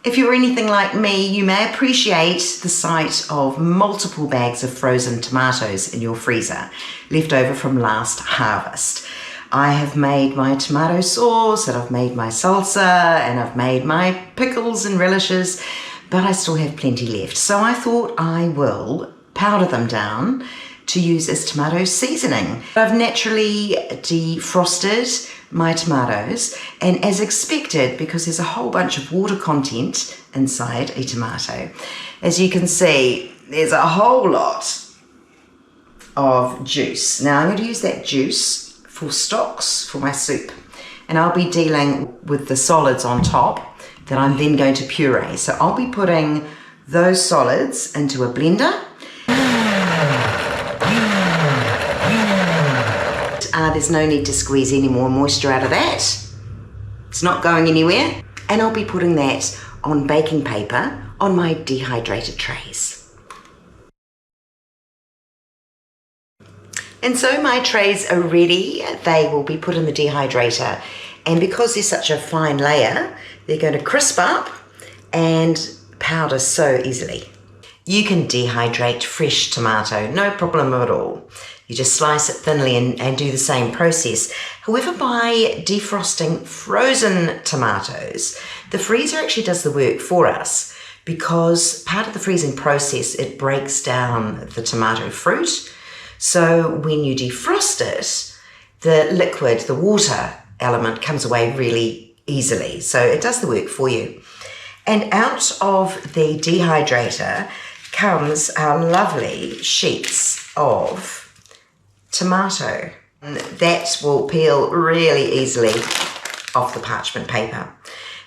If you're anything like me, you may appreciate the sight of multiple bags of frozen tomatoes in your freezer, left over from last harvest. I have made my tomato sauce, and I've made my salsa, and I've made my pickles and relishes, but I still have plenty left. So I thought I will powder them down to use as tomato seasoning. I've naturally defrosted my tomatoes, and as expected, because there's a whole bunch of water content inside a tomato, as you can see, there's a whole lot of juice. Now I'm going to use that juice for stocks for my soup, and I'll be dealing with the solids on top that I'm then going to puree. So I'll be putting those solids into a blender. There's no need to squeeze any more moisture out of that. It's not going anywhere. And I'll be putting that on baking paper on my dehydrated trays. And so my trays are ready. They will be put in the dehydrator. And because they're such a fine layer, they're going to crisp up and powder so easily. You can dehydrate fresh tomato, no problem at all. You just slice it thinly and do the same process. However, by defrosting frozen tomatoes, the freezer actually does the work for us, because part of the freezing process, it breaks down the tomato fruit. So when you defrost it, the liquid, the water element comes away really easily. So it does the work for you. And out of the dehydrator comes our lovely sheets of tomato. That will peel really easily off the parchment paper.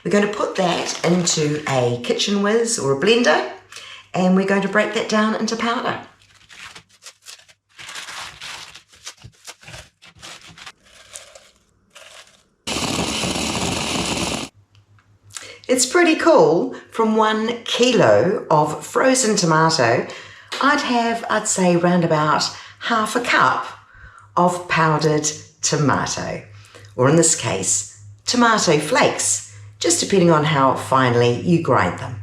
We're going to put that into a kitchen whiz or a blender, and we're going to break that down into powder. It's pretty cool. From 1 kilo of frozen tomato, I'd say round about half a cup of powdered tomato, or in this case, tomato flakes, just depending on how finely you grind them.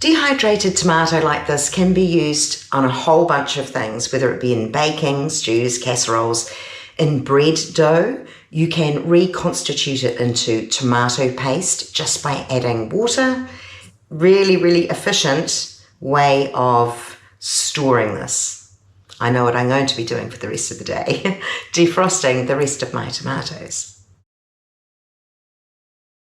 Dehydrated tomato like this can be used on a whole bunch of things, whether it be in baking, stews, casseroles, in bread dough. You can reconstitute it into tomato paste just by adding water. Really, really efficient way of storing this. I know what I'm going to be doing for the rest of the day, defrosting the rest of my tomatoes.